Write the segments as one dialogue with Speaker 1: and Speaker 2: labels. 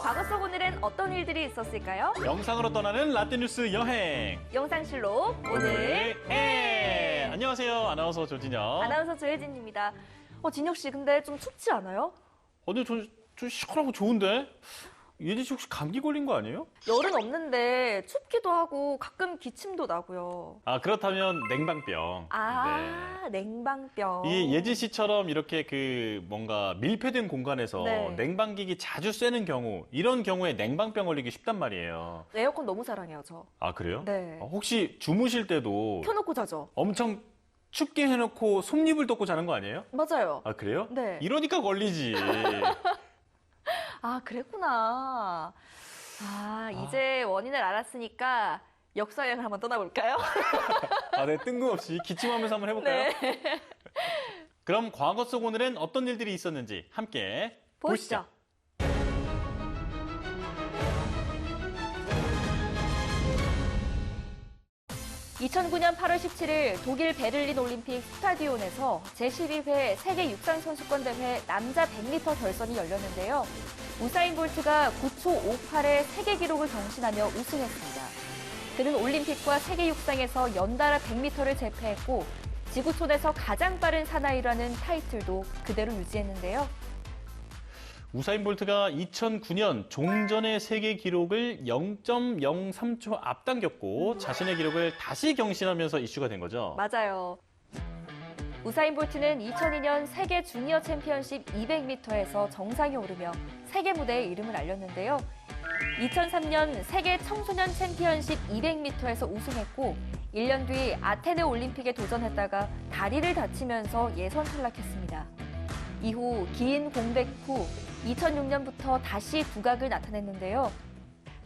Speaker 1: 과거 속 오늘은 어떤 일들이 있었을까요?
Speaker 2: 영상으로 떠나는 라떼뉴스 여행.
Speaker 1: 영상실록 오늘
Speaker 2: 안녕하세요. 아나운서 조진영.
Speaker 1: 아나운서 조혜진입니다. 진혁 씨, 근데 좀 춥지 않아요?
Speaker 2: 근데 좀 시원하고 좋은데? 예진 씨 혹시 감기 걸린 거 아니에요?
Speaker 1: 열은 없는데 춥기도 하고 가끔 기침도 나고요.
Speaker 2: 아, 그렇다면 냉방병.
Speaker 1: 냉방병.
Speaker 2: 이 예진 씨처럼 이렇게 뭔가 밀폐된 공간에서 냉방기기 자주 쐬는 경우, 이런 경우에 냉방병 걸리기 쉽단 말이에요.
Speaker 1: 에어컨 너무 사랑해요, 저.
Speaker 2: 아, 그래요?
Speaker 1: 네.
Speaker 2: 혹시 주무실 때도
Speaker 1: 켜놓고 자죠.
Speaker 2: 엄청 춥게 해놓고 솜잎을 덮고 자는 거 아니에요?
Speaker 1: 맞아요.
Speaker 2: 아, 그래요?
Speaker 1: 네.
Speaker 2: 이러니까 걸리지.
Speaker 1: 아, 그랬구나. 이제 원인을 알았으니까 역사여행을 한번 떠나볼까요?
Speaker 2: 네, 뜬금없이 기침하면서 한번 해볼까요?
Speaker 1: 네.
Speaker 2: 그럼 과거 속 오늘은 어떤 일들이 있었는지 함께 보시죠.
Speaker 1: 2009년 8월 17일 독일 베를린 올림픽 스타디온에서 제12회 세계 육상 선수권 대회 남자 100m 결선이 열렸는데요. 우사인 볼트가 9초 58의 세계 기록을 경신하며 우승했습니다. 그는 올림픽과 세계 육상에서 연달아 100m를 제패했고 지구촌에서 가장 빠른 사나이라는 타이틀도 그대로 유지했는데요.
Speaker 2: 우사인 볼트가 2009년 종전의 세계 기록을 0.03초 앞당겼고 자신의 기록을 다시 경신하면서 이슈가 된 거죠.
Speaker 1: 맞아요. 우사인 볼트는 2002년 세계 주니어 챔피언십 200m에서 정상에 오르며 세계 무대에 이름을 알렸는데요. 2003년 세계 청소년 챔피언십 200m에서 우승했고 1년 뒤 아테네 올림픽에 도전했다가 다리를 다치면서 예선 탈락했습니다. 이후 긴 공백 후 2006년부터 다시 두각을 나타냈는데요.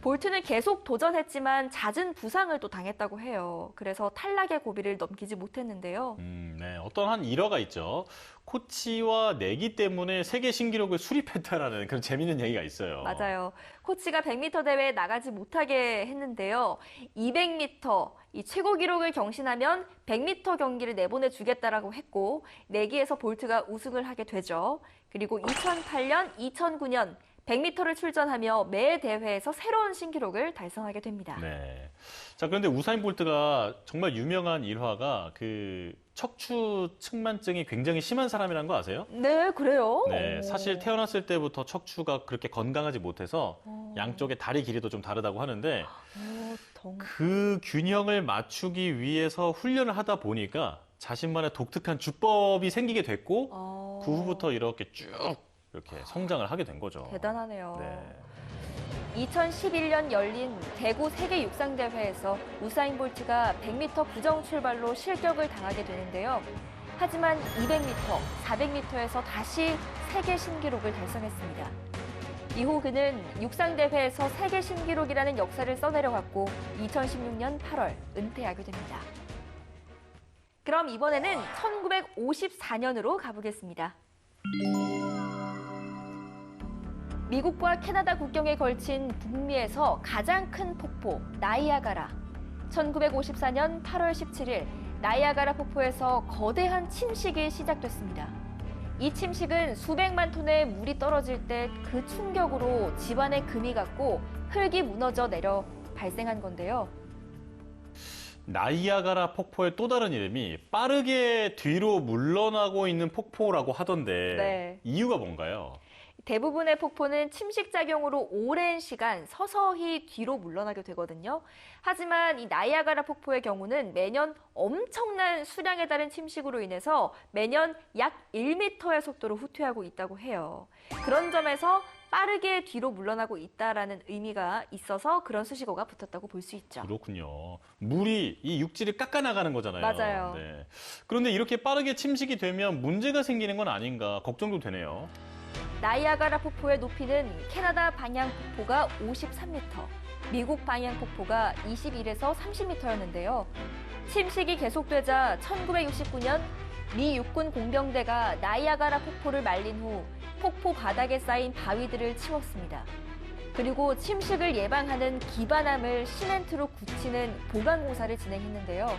Speaker 1: 볼트는 계속 도전했지만 잦은 부상을 또 당했다고 해요. 그래서 탈락의 고비를 넘기지 못했는데요.
Speaker 2: 네, 어떤 한 일화가 있죠. 코치와 내기 때문에 세계 신기록을 수립했다라는 그런 재밌는 얘기가 있어요.
Speaker 1: 맞아요. 코치가 100m 대회에 나가지 못하게 했는데요. 200m, 이 최고 기록을 경신하면 100m 경기를 내보내주겠다라고 했고 내기에서 볼트가 우승을 하게 되죠. 그리고 2008년, 2009년 100m를 출전하며 매 대회에서 새로운 신기록을 달성하게 됩니다.
Speaker 2: 네. 자, 그런데 우사인 볼트가 정말 유명한 일화가 척추 측만증이 굉장히 심한 사람이라는 거 아세요?
Speaker 1: 네, 그래요?
Speaker 2: 네, 사실 태어났을 때부터 척추가 그렇게 건강하지 못해서 양쪽의 다리 길이도 좀 다르다고 하는데 그 균형을 맞추기 위해서 훈련을 하다 보니까 자신만의 독특한 주법이 생기게 됐고 그 후부터 이렇게 쭉 성장을 하게 된 거죠.
Speaker 1: 대단하네요.
Speaker 2: 네.
Speaker 1: 2011년 열린 대구 세계 육상대회에서 우사인 볼트가 100m 부정 출발로 실격을 당하게 되는데요. 하지만 200m, 400m에서 다시 세계 신기록을 달성했습니다. 이후 그는 육상대회에서 세계 신기록이라는 역사를 써내려갔고 2016년 8월 은퇴하게 됩니다. 그럼 이번에는 1954년으로 가보겠습니다. 미국과 캐나다 국경에 걸친 북미에서 가장 큰 폭포 나이아가라. 1954년 8월 17일 나이아가라 폭포에서 거대한 침식이 시작됐습니다. 이 침식은 수백만 톤의 물이 떨어질 때 그 충격으로 집안에 금이 갔고 흙이 무너져 내려 발생한 건데요.
Speaker 2: 나이아가라 폭포의 또 다른 이름이 빠르게 뒤로 물러나고 있는 폭포라고 하던데 이유가 뭔가요?
Speaker 1: 대부분의 폭포는 침식작용으로 오랜 시간 서서히 뒤로 물러나게 되거든요. 하지만 이 나이아가라 폭포의 경우는 매년 엄청난 수량에 달한 침식으로 인해서 매년 약 1m의 속도로 후퇴하고 있다고 해요. 그런 점에서 빠르게 뒤로 물러나고 있다라는 의미가 있어서 그런 수식어가 붙었다고 볼 수 있죠.
Speaker 2: 그렇군요. 물이 이 육지를 깎아나가는 거잖아요.
Speaker 1: 맞아요.
Speaker 2: 네. 그런데 이렇게 빠르게 침식이 되면 문제가 생기는 건 아닌가 걱정도 되네요.
Speaker 1: 나이아가라 폭포의 높이는 캐나다 방향 폭포가 53m, 미국 방향 폭포가 21에서 30m였는데요. 침식이 계속되자 1969년 미 육군 공병대가 나이아가라 폭포를 말린 후 폭포 바닥에 쌓인 바위들을 치웠습니다. 그리고 침식을 예방하는 기반함을 시멘트로 굳히는 보강 공사를 진행했는데요.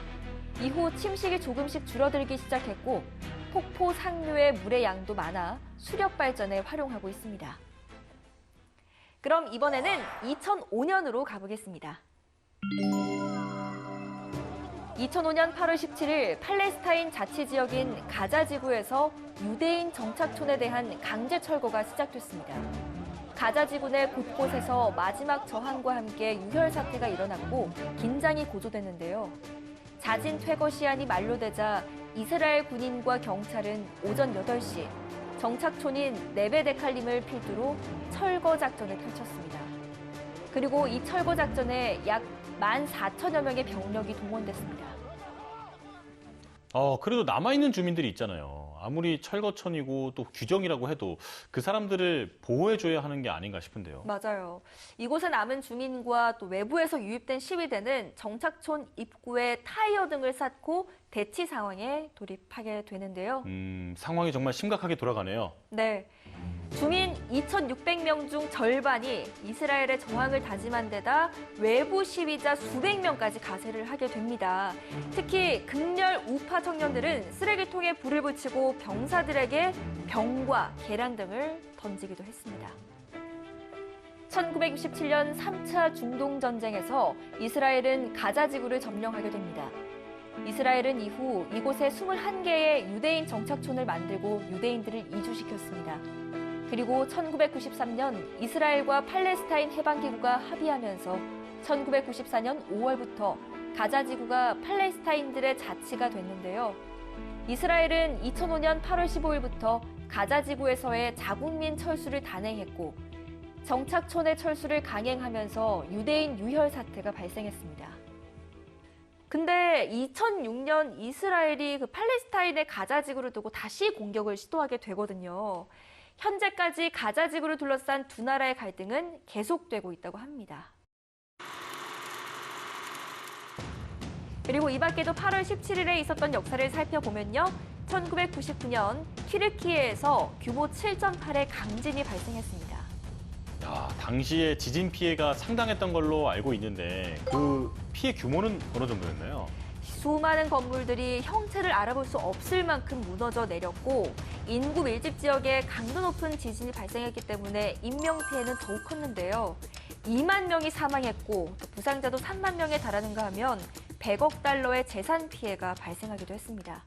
Speaker 1: 이후 침식이 조금씩 줄어들기 시작했고 폭포 상류의 물의 양도 많아 수력 발전에 활용하고 있습니다. 그럼 이번에는 2005년으로 가보겠습니다. 2005년 8월 17일 팔레스타인 자치지역인 가자 지구에서 유대인 정착촌에 대한 강제 철거가 시작됐습니다. 가자 지구 내 곳곳에서 마지막 저항과 함께 유혈 사태가 일어났고 긴장이 고조됐는데요. 자진 퇴거 시한이 만료되자 이스라엘 군인과 경찰은 오전 8시 정착촌인 네베데칼림을 필두로 철거 작전을 펼쳤습니다. 그리고 이 철거 작전에 약 14,000여 명의 병력이 동원됐습니다.
Speaker 2: 그래도 남아있는 주민들이 있잖아요. 아무리 철거촌이고 또 규정이라고 해도 그 사람들을 보호해줘야 하는 게 아닌가 싶은데요.
Speaker 1: 맞아요. 이곳에 남은 주민과 또 외부에서 유입된 시위대는 정착촌 입구에 타이어 등을 쌓고 대치 상황에 돌입하게 되는데요.
Speaker 2: 상황이 정말 심각하게 돌아가네요.
Speaker 1: 네. 주민 2,600명 중 절반이 이스라엘의 저항을 다짐한 데다 외부 시위자 수백 명까지 가세를 하게 됩니다. 특히 극렬 우파 청년들은 쓰레기통에 불을 붙이고 병사들에게 병과 계란 등을 던지기도 했습니다. 1967년 3차 중동전쟁에서 이스라엘은 가자 지구를 점령하게 됩니다. 이스라엘은 이후 이곳에 21개의 유대인 정착촌을 만들고 유대인들을 이주시켰습니다. 그리고 1993년 이스라엘과 팔레스타인 해방기구가 합의하면서 1994년 5월부터 가자 지구가 팔레스타인들의 자치가 됐는데요. 이스라엘은 2005년 8월 15일부터 가자 지구에서의 자국민 철수를 단행했고 정착촌의 철수를 강행하면서 유대인 유혈 사태가 발생했습니다. 근데 2006년 이스라엘이 팔레스타인의 가자 지구를 두고 다시 공격을 시도하게 되거든요. 현재까지 가자 지구를 둘러싼 두 나라의 갈등은 계속되고 있다고 합니다. 그리고 이 밖에도 8월 17일에 있었던 역사를 살펴보면요. 1999년 튀르키예에서 규모 7.8의 강진이 발생했습니다.
Speaker 2: 당시에 지진 피해가 상당했던 걸로 알고 있는데 그 피해 규모는 어느 정도였나요?
Speaker 1: 수많은 건물들이 형체를 알아볼 수 없을 만큼 무너져 내렸고 인구 밀집 지역에 강도 높은 지진이 발생했기 때문에 인명 피해는 더욱 컸는데요. 2만 명이 사망했고 또 부상자도 3만 명에 달하는가 하면 100억 달러의 재산 피해가 발생하기도 했습니다.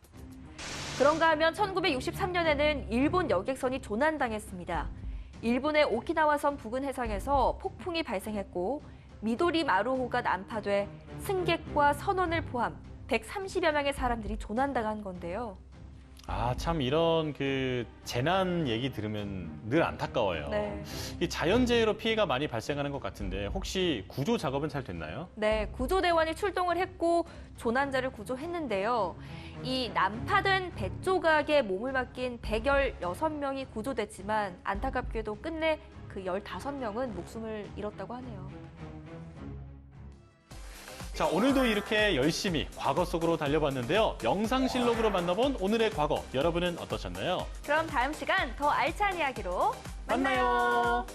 Speaker 1: 그런가 하면 1963년에는 일본 여객선이 조난당했습니다. 일본의 오키나와섬 부근 해상에서 폭풍이 발생했고 미도리 마루호가 난파돼 승객과 선원을 포함 130여 명의 사람들이 조난당한 건데요.
Speaker 2: 참 이런 재난 얘기 들으면 늘 안타까워요.
Speaker 1: 네.
Speaker 2: 이 자연재해로 피해가 많이 발생하는 것 같은데 혹시 구조 작업은 잘 됐나요?
Speaker 1: 네, 구조대원이 출동을 했고 조난자를 구조했는데요. 이 난파된 배 조각에 몸을 맡긴 116명이 구조됐지만 안타깝게도 끝내 그 15명은 목숨을 잃었다고 하네요.
Speaker 2: 자, 오늘도 이렇게 열심히 과거 속으로 달려봤는데요. 영상실록으로 만나본 오늘의 과거, 여러분은 어떠셨나요?
Speaker 1: 그럼 다음 시간 더 알찬 이야기로
Speaker 2: 만나요.